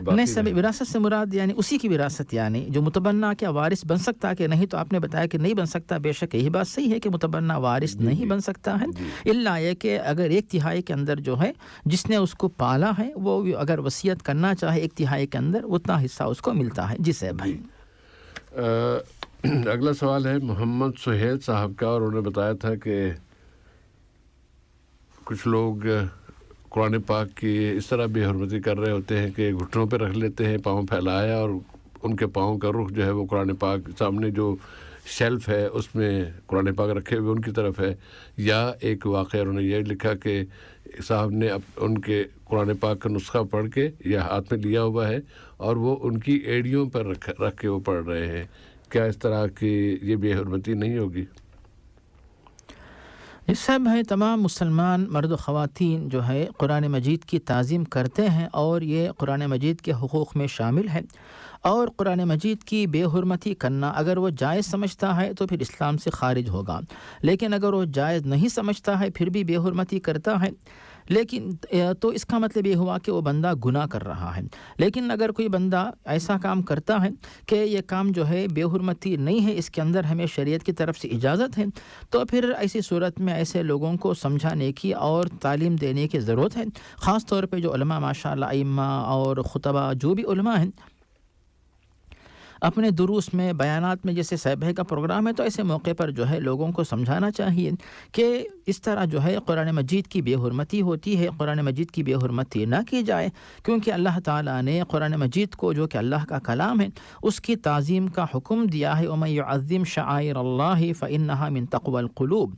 نہیں سب وراثت سے مراد یعنی اسی کی وراثت، یعنی جو متبنہ کیا وارث بن سکتا کہ نہیں، تو آپ نے بتایا کہ نہیں بن سکتا. بے شک یہی بات صحیح ہے کہ متبنہ وارث نہیں بن سکتا ہے، الا یہ کہ اگر 1/3 کے اندر جو ہے جس نے اس کو پالا ہے وہ اگر وصیت کرنا چاہے 1/3 کے اندر اتنا حصہ اس کو ملتا ہے. جی صاحب بھائی.
اگلا سوال ہے محمد سہیل صاحب کا، اور انہوں نے بتایا تھا کہ کچھ لوگ قرآن پاک کی اس طرح بے حرمتی کر رہے ہوتے ہیں کہ گھٹنوں پہ رکھ لیتے ہیں، پاؤں پھیلایا، اور ان کے پاؤں کا رخ جو ہے وہ قرآن پاک سامنے جو شیلف ہے اس میں قرآن پاک رکھے ہوئے ان کی طرف ہے. یا ایک واقعہ انہوں نے یہ لکھا کہ صاحب نے ان کے قرآن پاک کا نسخہ پڑھ کے یا ہاتھ میں لیا ہوا ہے اور وہ ان کی ایڑیوں پر رکھ کے وہ پڑھ رہے ہیں. کیا اس طرح کی یہ بے حرمتی نہیں ہوگی؟
اس سب ہے تمام مسلمان مرد و خواتین جو ہے قرآن مجید کی تعظیم کرتے ہیں اور یہ قرآن مجید کے حقوق میں شامل ہے. اور قرآن مجید کی بے حرمتی کرنا اگر وہ جائز سمجھتا ہے تو پھر اسلام سے خارج ہوگا، لیکن اگر وہ جائز نہیں سمجھتا ہے پھر بھی بے حرمتی کرتا ہے لیکن تو اس کا مطلب یہ ہوا کہ وہ بندہ گناہ کر رہا ہے. لیکن اگر کوئی بندہ ایسا کام کرتا ہے کہ یہ کام جو ہے بے حرمتی نہیں ہے، اس کے اندر ہمیں شریعت کی طرف سے اجازت ہے، تو پھر ایسی صورت میں ایسے لوگوں کو سمجھانے کی اور تعلیم دینے کی ضرورت ہے. خاص طور پہ جو علماء ماشاءاللہ ائمہ اور خطبہ جو بھی علماء ہیں اپنے دروس میں بیانات میں، جیسے صحبہ کا پروگرام ہے، تو ایسے موقع پر جو ہے لوگوں کو سمجھانا چاہیے کہ اس طرح جو ہے قرآن مجید کی بے حرمتی ہوتی ہے. قرآن مجید کی بے حرمتی نہ کی جائے، کیونکہ اللہ تعالیٰ نے قرآن مجید کو جو کہ اللہ کا کلام ہے اس کی تعظیم کا حکم دیا ہے. وَمَن يُعَظِّمْ شَعَائِرَ اللَّهِ فَإِنَّهَا مِن تَقْوَى الْقُلُوبِ،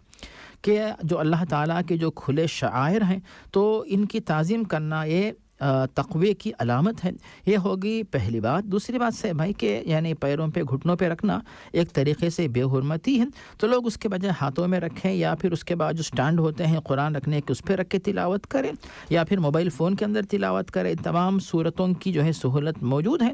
کہ جو اللہ تعالیٰ کے جو کھلے شعائر ہیں تو ان کی تعظیم کرنا یہ تقوی کی علامت ہے. یہ ہوگی پہلی بات. دوسری بات سے بھائی کہ یعنی پیروں پہ گھٹنوں پہ رکھنا ایک طریقے سے بے حرمتی ہے، تو لوگ اس کے بجائے ہاتھوں میں رکھیں یا پھر اس کے بعد جو سٹینڈ ہوتے ہیں قرآن رکھنے کے اس پہ رکھ کے تلاوت کریں یا پھر موبائل فون کے اندر تلاوت کریں. تمام صورتوں کی جو ہے سہولت موجود ہے.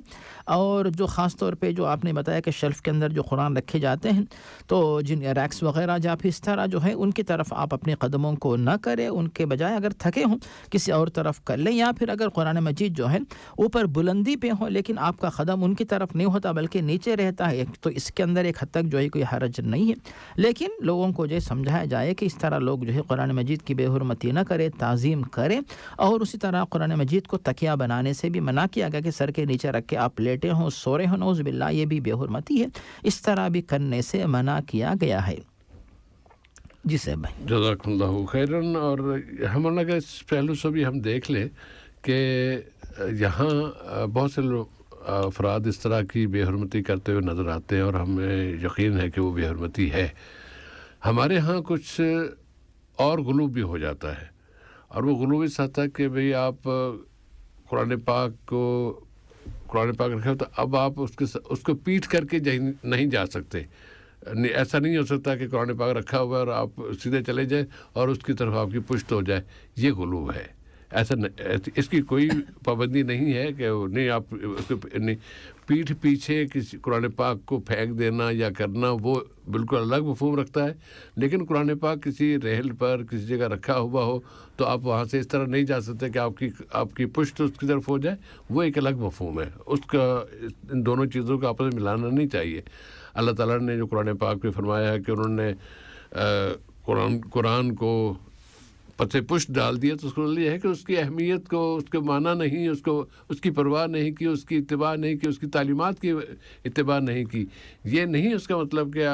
اور جو خاص طور پہ جو آپ نے بتایا کہ شیلف کے اندر جو قرآن رکھے جاتے ہیں تو جن ریکس وغیرہ یا پھر اس طرح جو ہے ان کی طرف آپ اپنے قدموں کو نہ کریں، ان کے بجائے اگر تھکے ہوں کسی اور طرف کر لیں، یا پھر اگر قرآن مجید جو ہے اوپر بلندی پہ ہو لیکن آپ کا قدم ان کی طرف نہیں ہوتا بلکہ نیچے رہتا ہے، تو اس کے اندر ایک حد تک جو ہے کوئی حرج نہیں ہے. لیکن لوگوں کو جو سمجھایا جائے کہ اس طرح لوگ جو ہے قرآن مجید کی بے حرمتی نہ کرے، تعظیم کریں. اور اسی طرح قرآن مجید کو تکیہ بنانے سے بھی منع کیا گیا کہ سر کے نیچے رکھ کے آپ لیٹے ہوں، سو رہے ہوں، نعوذ باللہ، یہ بھی بے حرمتی ہے. اس طرح بھی کرنے سے منع کیا گیا ہے. جی صاحب بھائی،
جزاک اللہ خیرن. اور ہمارا اگر اس پہلو سے بھی ہم دیکھ لیں کہ یہاں بہت سے افراد اس طرح کی بے حرمتی کرتے ہوئے نظر آتے ہیں اور ہمیں یقین ہے کہ وہ بے حرمتی ہے. ہمارے ہاں کچھ اور غلو بھی ہو جاتا ہے، اور وہ غلو اس حد تک کہ بھئی آپ قرآن پاک رکھے ہو تو اب آپ اس کو پیٹ کر کے نہیں جا سکتے. ایسا نہیں ہو سکتا کہ قرآن پاک رکھا ہوا ہے اور آپ سیدھے چلے جائیں اور اس کی طرف آپ کی پشت ہو جائے. یہ غلو ہے. ایسا اس کی کوئی پابندی نہیں ہے کہ نہیں آپ اس کو نہیں پیٹھ پیچھے کسی قرآن پاک کو پھینک دینا یا کرنا وہ بالکل الگ مفہوم رکھتا ہے. لیکن قرآن پاک کسی ریل پر کسی جگہ رکھا ہوا ہو تو آپ وہاں سے اس طرح نہیں جا سکتے کہ آپ کی پشت اس کی طرف ہو جائے, وہ ایک الگ مفہوم ہے. اس کا ان دونوں چیزوں کو آپس میں ملانا نہیں چاہیے. اللہ تعالیٰ نے جو قرآن پاک میں فرمایا ہے کہ انہوں نے قرآن کو پتھر پشت ڈال دیا, تو اس کو یہ ہے کہ اس کی اہمیت کو, اس کے معنی نہیں, اس کی پرواہ نہیں کی, اس کی اتباع نہیں کی, اس کی تعلیمات کی اتباع نہیں کی. یہ نہیں اس کا مطلب کہ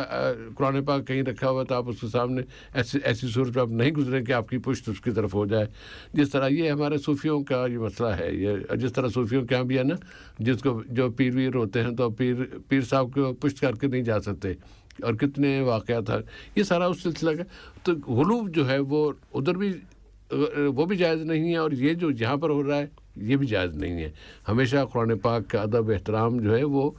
قرآن پاک کہیں رکھا ہوا تو آپ اس کے سامنے ایسی صورت پہ آپ نہیں گزریں کہ آپ کی پشت اس کی طرف ہو جائے. جس طرح یہ ہمارے صوفیوں کا یہ مسئلہ ہے, یہ جس طرح صوفیوں کے یہاں بھی ہے نا, جس کو جو پیر ویر ہوتے ہیں تو پیر صاحب کو پشت کر کے نہیں جا سکتے, اور کتنے واقعات ہیں. یہ سارا اس سلسلہ کا تو غلو جو ہے وہ ادھر بھی وہ بھی جائز نہیں ہے, اور یہ جو یہاں پر ہو رہا ہے یہ بھی جائز نہیں ہے. ہمیشہ قرآن پاک کا ادب احترام جو ہے وہ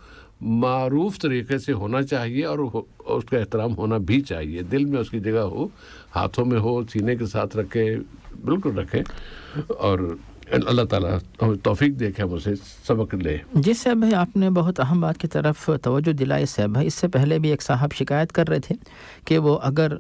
معروف طریقے سے ہونا چاہیے, اور اس کا احترام ہونا بھی چاہیے. دل میں اس کی جگہ ہو, ہاتھوں میں ہو, سینے کے ساتھ رکھے, بالکل رکھے, اور اللہ تعالیٰ توفیق دے کہ ہم اسے سبق لے.
جی صاحب بھائی, آپ نے بہت اہم بات کی طرف توجہ دلائی صاحب بھائی. اس سے پہلے بھی ایک صاحب شکایت کر رہے تھے کہ وہ اگر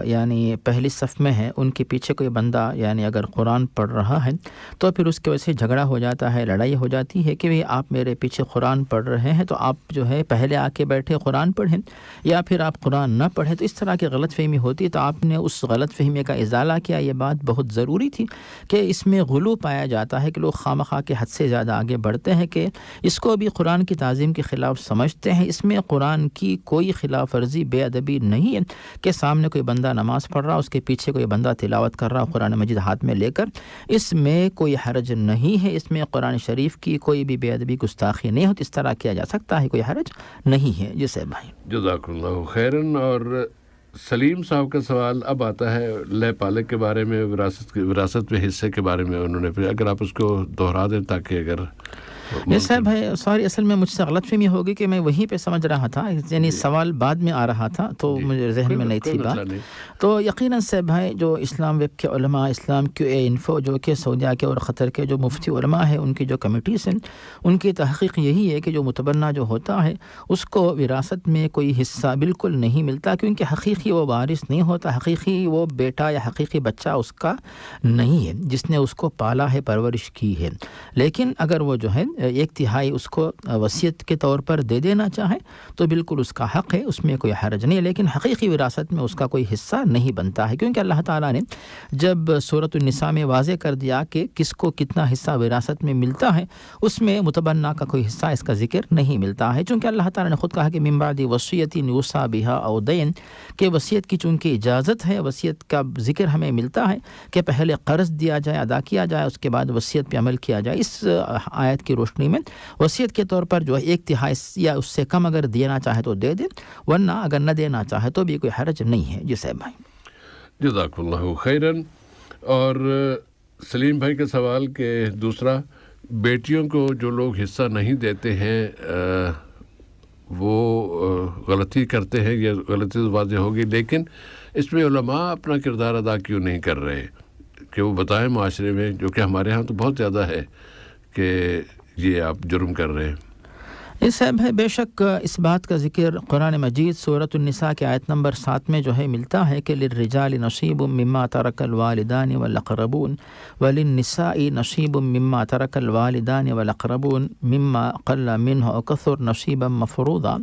یعنی پہلی صف میں ہے, ان کے پیچھے کوئی بندہ یعنی اگر قرآن پڑھ رہا ہے تو پھر اس کی وجہ سے جھگڑا ہو جاتا ہے, لڑائی ہو جاتی ہے کہ بھئی آپ میرے پیچھے قرآن پڑھ رہے ہیں تو آپ جو ہے پہلے آ کے بیٹھے قرآن پڑھیں یا پھر آپ قرآن نہ پڑھیں. تو اس طرح کی غلط فہمی ہوتی ہے, تو آپ نے اس غلط فہمی کا ازالہ کیا. یہ بات بہت ضروری تھی کہ اس میں غلو پایا جاتا ہے کہ لوگ خواہ کے حد سے زیادہ آگے بڑھتے ہیں, کہ اس کو بھی قرآن کی تعظیم کے خلاف سمجھتے ہیں. اس میں قرآن کی کوئی خلاف ورزی, بے ادبی نہیں ہے کہ سامنے کوئی بندہ نماز پڑھ رہا, اس کے پیچھے کوئی بندہ تلاوت کر رہا قرآن مجید ہاتھ میں لے کر. اس میں کوئی حرج نہیں ہے, اس میں قرآن شریف کی کوئی بھی بے ادبی گستاخی نہیں ہوتی. اس طرح کیا جا سکتا ہے, کوئی حرج نہیں ہے. جی صاحب بھائی,
جزاک اللہ خیرن. اور سلیم صاحب کا سوال اب آتا ہے لے پالک کے بارے میں, وراثت میں حصے کے بارے میں. انہوں نے پھر اگر آپ اس کو دوہرا دیں تاکہ اگر
یس صاحب بھائی, سوری اصل میں مجھ سے غلط فہمی ہوگی کہ میں وہیں پہ سمجھ رہا تھا, یعنی سوال بعد میں آ رہا تھا تو مجھے ذہن میں نہیں تھی بات. تو یقیناً صاحب بھائی, جو اسلام ویب کے علماء, اسلام کیو اے انفو, جو کہ سعودیہ کے اور قطر کے جو مفتی علماء ہیں, ان کی جو کمیٹیز ہیں, ان کی تحقیق یہی ہے کہ جو متبنہ جو ہوتا ہے اس کو وراثت میں کوئی حصہ بالکل نہیں ملتا, کیونکہ حقیقی وہ وارث نہیں ہوتا, حقیقی وہ بیٹا یا حقیقی بچہ اس کا نہیں ہے جس نے اس کو پالا ہے, پرورش کی ہے. لیکن اگر وہ جو ہے ایک تہائی اس کو وصیت کے طور پر دے دینا چاہے تو بالکل اس کا حق ہے, اس میں کوئی حرج نہیں. لیکن حقیقی وراثت میں اس کا کوئی حصہ نہیں بنتا ہے, کیونکہ اللہ تعالیٰ نے جب سورۃ النساء میں واضح کر دیا کہ کس کو کتنا حصہ وراثت میں ملتا ہے, اس میں متبنہ کا کوئی حصہ اس کا ذکر نہیں ملتا ہے. چونکہ اللہ تعالیٰ نے خود کہا کہ من بعد وصیۃ یوصی بہا او دین, کہ وصیت کی چونکہ اجازت ہے, وصیت کا ذکر ہمیں ملتا ہے کہ پہلے قرض دیا جائے, ادا کیا جائے, اس کے بعد وصیت پہ عمل کیا جائے. اس آیت کی روشنی میں وصیت کے طور پر جو ہے ایک تہائی یا اس سے کم اگر دینا چاہے تو دے دیں, ورنہ اگر نہ دینا چاہے تو بھی کوئی حرج نہیں ہے. جی صاحب بھائی,
جزاک اللہ خیرن. اور سلیم بھائی کا سوال کہ دوسرا, بیٹیوں کو جو لوگ حصہ نہیں دیتے ہیں وہ غلطی کرتے ہیں, یہ غلطی واضح ہوگی, لیکن اس میں علماء اپنا کردار ادا کیوں نہیں کر رہے کہ وہ بتائیں معاشرے میں, جو کہ ہمارے ہاں تو بہت زیادہ ہے کہ یہ آپ جرم کر رہے ہیں.
اس صاحب ہے, بے شک اس بات کا ذکر قرآن مجید سورۃ النساء کے آیت نمبر 7 میں جو ہے ملتا ہے کہ للرجال نصیب مما ترک الوالدان والاقربون وللنساء نصیب مما ترک الوالدان والاقربون مما قل منه او کثر نصیبا مفروضا.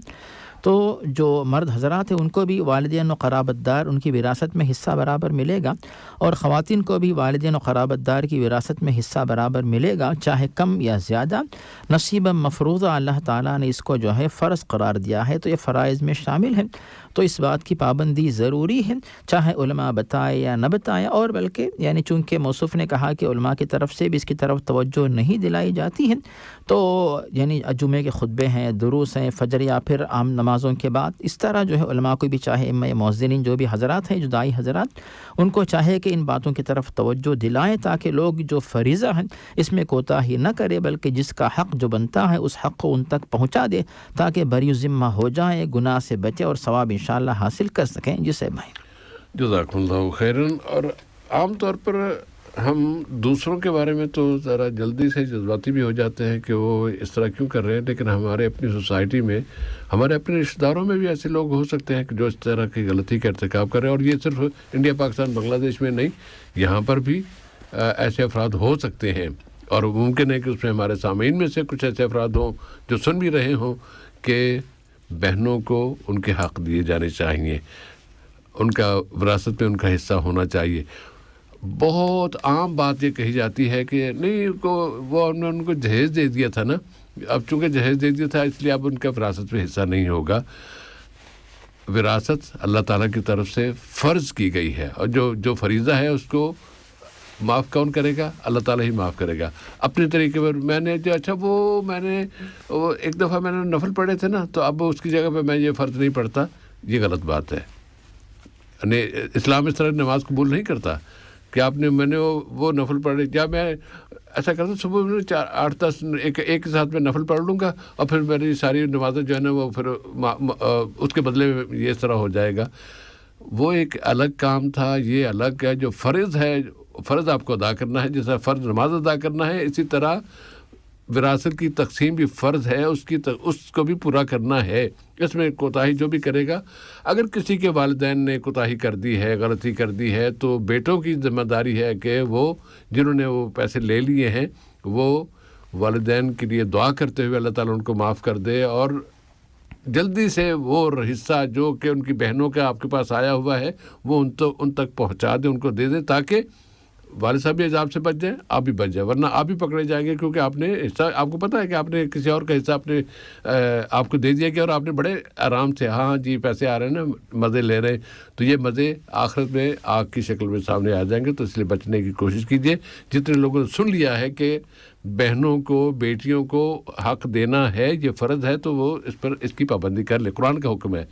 تو جو مرد حضرات ہیں ان کو بھی والدین و قرابت دار ان کی وراثت میں حصہ برابر ملے گا, اور خواتین کو بھی والدین و قرابت دار کی وراثت میں حصہ برابر ملے گا, چاہے کم یا زیادہ. نصیبا مفروضہ, اللہ تعالیٰ نے اس کو جو ہے فرض قرار دیا ہے, تو یہ فرائض میں شامل ہے. تو اس بات کی پابندی ضروری ہے, چاہے علماء بتائے یا نہ بتائیں. اور بلکہ یعنی چونکہ موصوف نے کہا کہ علماء کی طرف سے بھی اس کی طرف توجہ نہیں دلائی جاتی ہے, تو یعنی جمعے کے خطبے ہیں, دروس ہیں, فجر یا پھر عام نمازوں کے بعد اس طرح جو ہے علماء کو بھی, چاہے مؤذنین جو بھی حضرات ہیں, جو داعی حضرات, ان کو چاہے کہ ان باتوں کی طرف توجہ دلائیں تاکہ لوگ جو فریضہ ہیں اس میں کوتاہی نہ کرے, بلکہ جس کا حق جو بنتا ہے اس حق کو ان تک پہنچا دے تاکہ بری ذمہ ہو جائیں, گناہ سے بچے اور ثواب انشاءاللہ حاصل کر سکیں. جی صاحب بھائی,
جزاک اللہ خیرن. اور عام طور پر ہم دوسروں کے بارے میں تو ذرا جلدی سے جذباتی بھی ہو جاتے ہیں کہ وہ اس طرح کیوں کر رہے ہیں، لیکن ہمارے اپنی سوسائٹی میں، ہمارے اپنے رشتہ داروں میں بھی ایسے لوگ ہو سکتے ہیں کہ جو اس طرح کی غلطی کا ارتکاب کر رہے ہیں. اور یہ صرف انڈیا، پاکستان، بنگلہ دیش میں نہیں، یہاں پر بھی ایسے افراد ہو سکتے ہیں. اور ممکن ہے کہ اس میں ہمارے سامعین میں سے کچھ ایسے افراد ہوں جو سن بھی رہے ہوں کہ بہنوں کو ان کے حق دیے جانے چاہیے، ان کا وراثت میں ان کا حصہ ہونا چاہیے. بہت عام بات یہ کہی جاتی ہے کہ نہیں وہ ان کو جہیز دے دیا تھا نا، اب چونکہ جہیز دے دیا تھا اس لیے اب ان کا وراثت میں حصہ نہیں ہوگا. وراثت اللہ تعالیٰ کی طرف سے فرض کی گئی ہے، اور جو فریضہ ہے اس کو معاف کون کرے گا؟ اللہ تعالیٰ ہی معاف کرے گا. اپنے طریقے پر میں نے وہ ایک دفعہ میں نے نفل پڑھے تھے نا، تو اب اس کی جگہ پہ میں یہ فرض نہیں پڑھتا، یہ غلط بات ہے. یعنی اسلام اس طرح نماز قبول نہیں کرتا کہ میں نے وہ نفل پڑھے. یا میں ایسا کرتا صبح میں 8-10 ایک ساتھ میں نفل پڑھ لوں گا، اور پھر میری ساری نمازیں جو ہے نا وہ پھر اس کے بدلے میں یہ اس طرح ہو جائے گا. وہ ایک الگ کام تھا، یہ الگ ہے. جو فرض ہے، فرض آپ کو ادا کرنا ہے. جیسا فرض نماز ادا کرنا ہے، اسی طرح وراثت کی تقسیم بھی فرض ہے، اس کو بھی پورا کرنا ہے. اس میں کوتاہی جو بھی کرے گا، اگر کسی کے والدین نے کوتاہی کر دی ہے، غلطی کر دی ہے، تو بیٹوں کی ذمہ داری ہے کہ وہ جنہوں نے وہ پیسے لے لیے ہیں وہ والدین کے لیے دعا کرتے ہوئے اللہ تعالیٰ ان کو معاف کر دے، اور جلدی سے وہ حصہ جو کہ ان کی بہنوں کا آپ کے پاس آیا ہوا ہے وہ ان تک پہنچا دیں، ان کو دے دیں، تاکہ والد صاحب بھی عذاب سے بچ جائیں، آپ بھی بچ جائیں. ورنہ آپ بھی پکڑے جائیں گے، کیونکہ آپ نے حصہ، آپ کو پتہ ہے کہ آپ نے کسی اور کا حصہ آپ کو دے دیا گیا، اور آپ نے بڑے آرام سے ہاں جی پیسے آ رہے ہیں نا، مزے لے رہے ہیں، تو یہ مزے آخرت میں آگ کی شکل میں سامنے آ جائیں گے. تو اس لیے بچنے کی کوشش کیجیے. جتنے لوگوں نے سن لیا ہے کہ بہنوں کو، بیٹیوں کو حق دینا ہے، یہ فرض ہے، تو وہ اس کی پابندی کر لے. قرآن کا حکم ہے.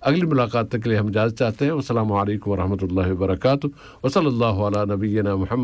اگلی ملاقات تک کے لیے ہم اجازت چاہتے ہیں. السلام علیکم ورحمۃ اللہ وبرکاتہ. وصلی اللہ علی نبینا محمد.